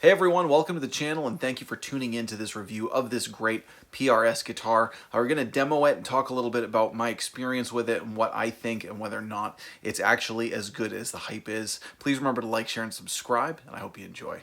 Hey everyone, welcome to the channel and thank you for tuning in to this review of this great PRS guitar. We're going to demo it and talk a little bit about my experience with it and what I think and whether or not it's actually as good as the hype is. Please remember to like, share, and subscribe, and I hope you enjoy.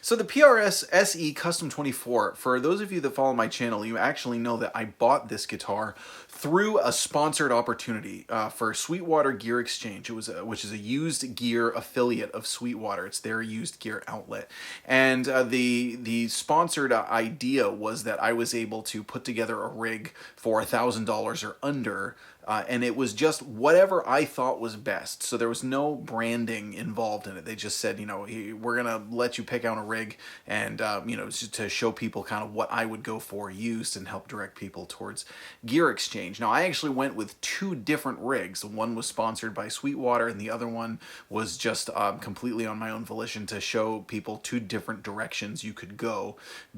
So the PRS SE Custom 24, for those of you that follow my channel, you actually know that I bought this guitar through a sponsored opportunity for Sweetwater Gear Exchange, which is a used gear affiliate of Sweetwater. It's their used gear outlet. And the sponsored idea was that I was able to put together a rig for $1,000 or under, and it was just whatever I thought was best. So there was no branding involved in it. They just said, you know, we're going to let you pick out a rig and, you know, to show people kind of what I would go for used and help direct people towards gear exchange. Now, I actually went with two different rigs. One was sponsored by Sweetwater and the other one was just completely on my own volition to show people two different directions you could go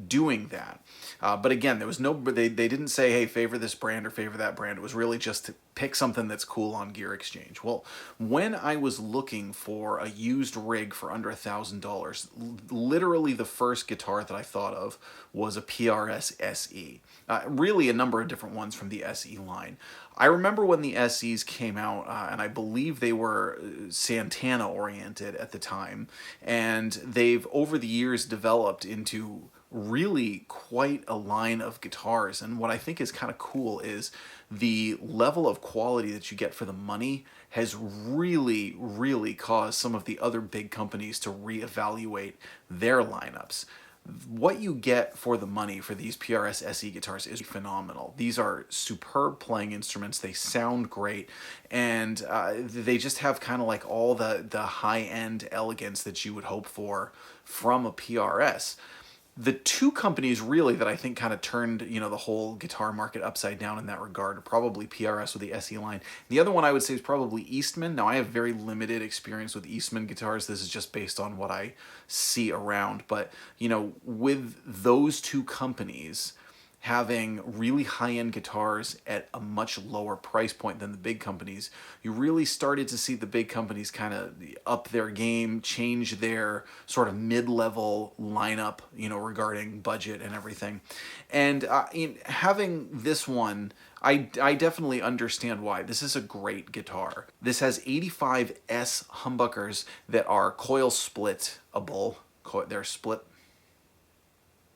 doing that. But again, there was no, they didn't say, hey, favor this brand or favor that brand. It was really just to pick something that's cool on Gear Exchange. Well, when I was looking for a used rig for under $1,000, literally the first guitar that I thought of was a PRS SE. Really a number of different ones from the SE line. I remember when the SEs came out, and I believe they were Santana oriented at the time, and they've over the years developed into really quite a line of guitars. And what I think is kind of cool is the level of quality that you get for the money has really caused some of the other big companies to reevaluate their lineups. What you get for the money for these PRS SE guitars is phenomenal. These are superb playing instruments. They sound great, and they just have kind of like all the high-end elegance that you would hope for from a PRS. The two companies really that I think kind of turned, you know, the whole guitar market upside down in that regard are probably PRS with the SE line. The other one I would say is probably Eastman. Now, I have very limited experience with Eastman guitars. This is just based on what I see around. But, you know, with those two companies having really high-end guitars at a much lower price point than the big companies, you really started to see the big companies kind of up their game, change their sort of mid-level lineup, you know, regarding budget and everything. And having this one, I definitely understand why. This is a great guitar. This has 85 S humbuckers that are coil splitable. They're split.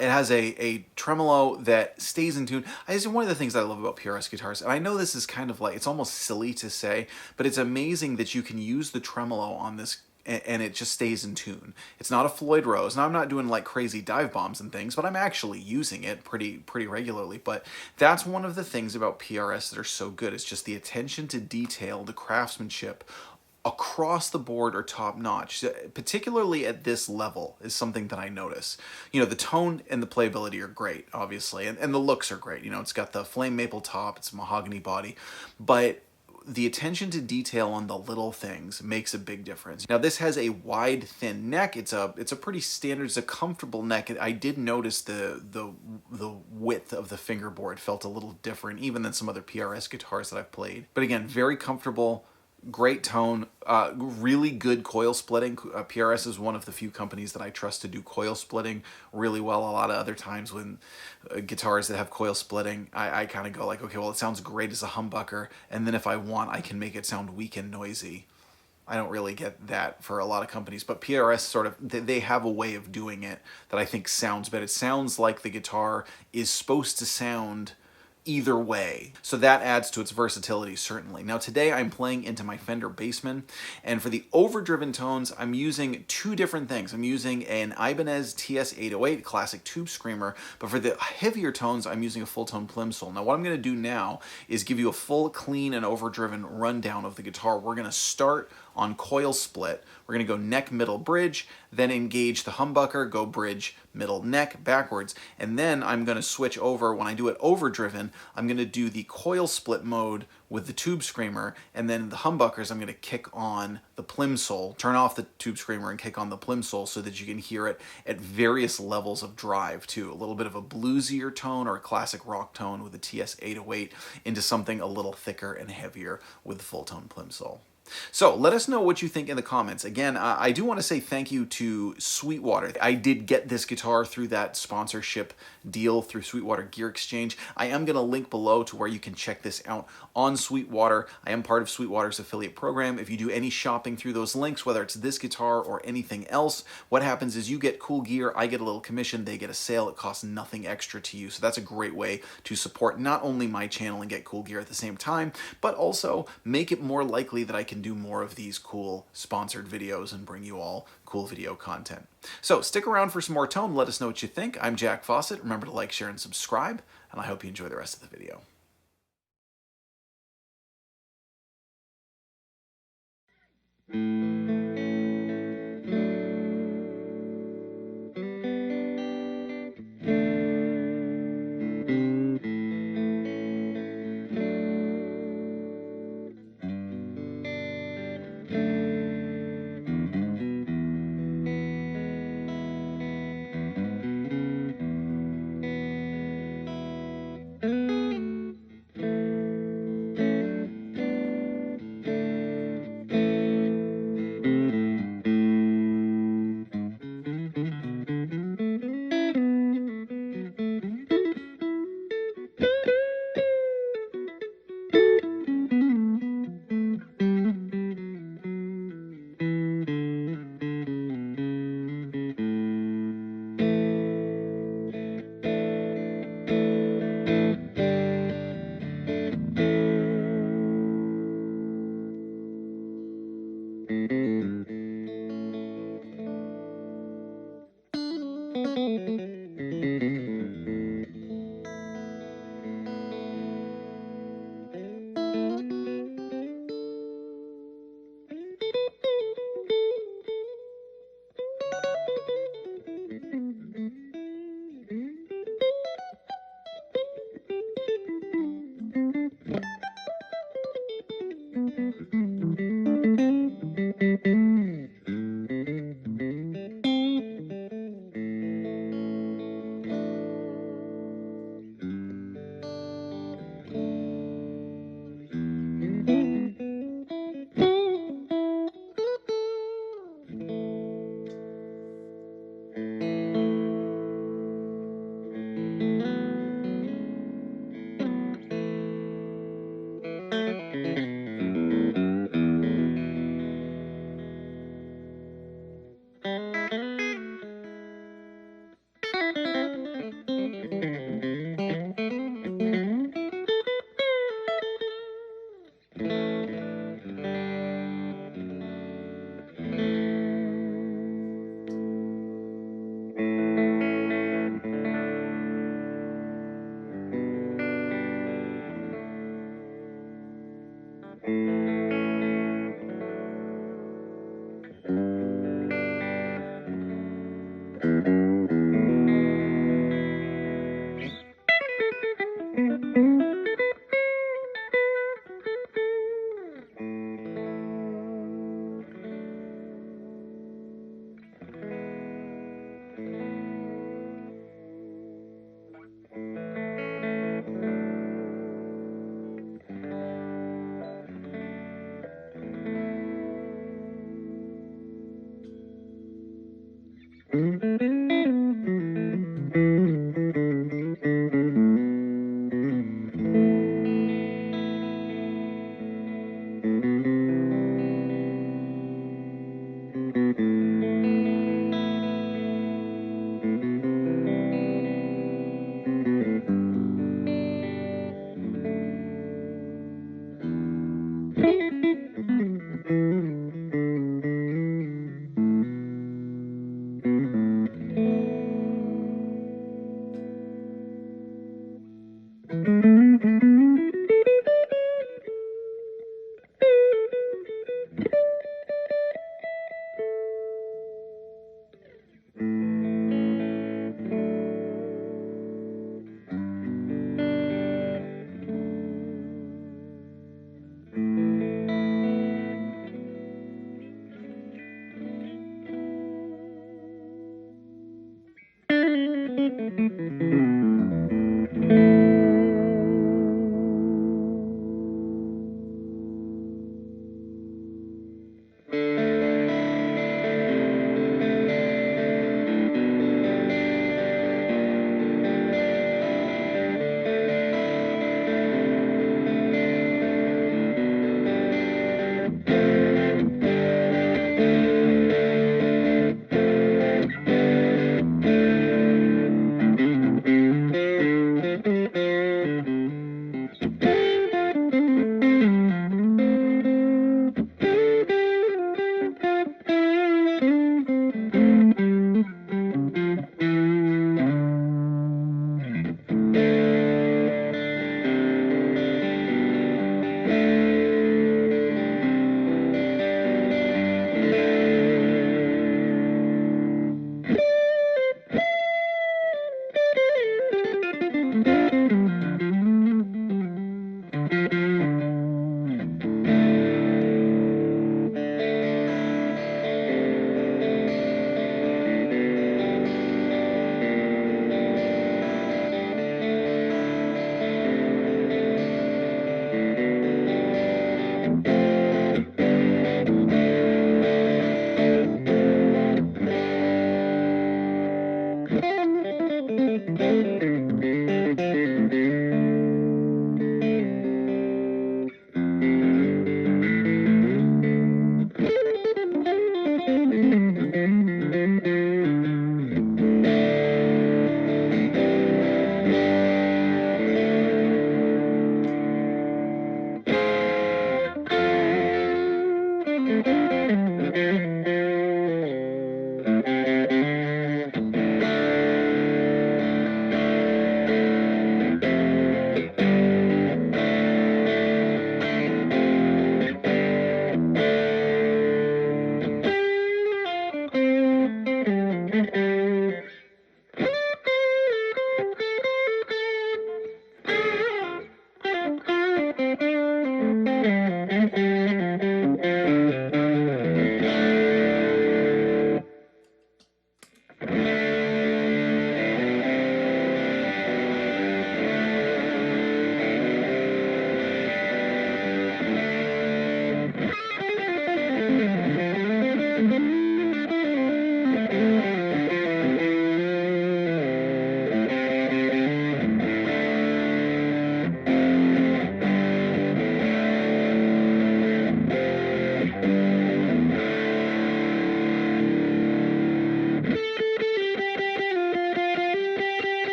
It has a tremolo that stays in tune. This is one of the things that I love about PRS guitars, and I know this is kind of like, it's almost silly to say, but it's amazing that you can use the tremolo on this and it just stays in tune. It's not a Floyd Rose. Now, I'm not doing like crazy dive bombs and things, but I'm actually using it pretty regularly. But that's one of the things about PRS that are so good. It's just the attention to detail, the craftsmanship across the board are top notch. Particularly at this level is something that I notice. You know, the tone and the playability are great, obviously, and the looks are great. You know, it's got the flame maple top, it's a mahogany body, but the attention to detail on the little things makes a big difference. Now this has a wide, thin neck. It's a pretty standard, it's a comfortable neck. I did notice the width of the fingerboard felt a little different even than some other PRS guitars that I've played. But again, very comfortable, great tone, really good coil splitting. PRS is one of the few companies that I trust to do coil splitting really well. A lot of other times when guitars that have coil splitting, I kind of go like, okay, well, it sounds great as a humbucker, and then if I want, I can make it sound weak and noisy. I don't really get that for a lot of companies, but PRS sort of, they have a way of doing it that I think sounds better. It sounds like the guitar is supposed to sound either way. So that adds to its versatility, certainly. Now today I'm playing into my Fender Bassman, and for the overdriven tones, I'm using two different things. I'm using an Ibanez TS-808 classic tube screamer, but for the heavier tones, I'm using a full-tone Plimsoll. Now what I'm gonna do now is give you a full, clean, and overdriven rundown of the guitar. We're gonna start on coil split. We're gonna go neck, middle, bridge, then engage the humbucker, go bridge, middle, neck, backwards, and then I'm gonna switch over. When I do it overdriven, I'm gonna do the coil split mode with the tube screamer, and then the humbuckers, I'm gonna kick on the Plimsoll, turn off the tube screamer and kick on the Plimsoll so that you can hear it at various levels of drive too. A little bit of a bluesier tone or a classic rock tone with the TS-808 into something a little thicker and heavier with the full-tone Plimsoll. So let us know what you think in the comments. Again, I do want to say thank you to Sweetwater. I did get this guitar through that sponsorship deal through Sweetwater Gear Exchange. I am going to link below to where you can check this out on Sweetwater. I am part of Sweetwater's affiliate program. If you do any shopping through those links, whether it's this guitar or anything else, what happens is you get cool gear, I get a little commission, they get a sale. It costs nothing extra to you. So that's a great way to support not only my channel and get cool gear at the same time, but also make it more likely that I can do more of these cool sponsored videos and bring you all cool video content. So stick around for some more tone. Let us know what you think. I'm Jack Fossett. Remember to like, share, and subscribe, and I hope you enjoy the rest of the video. You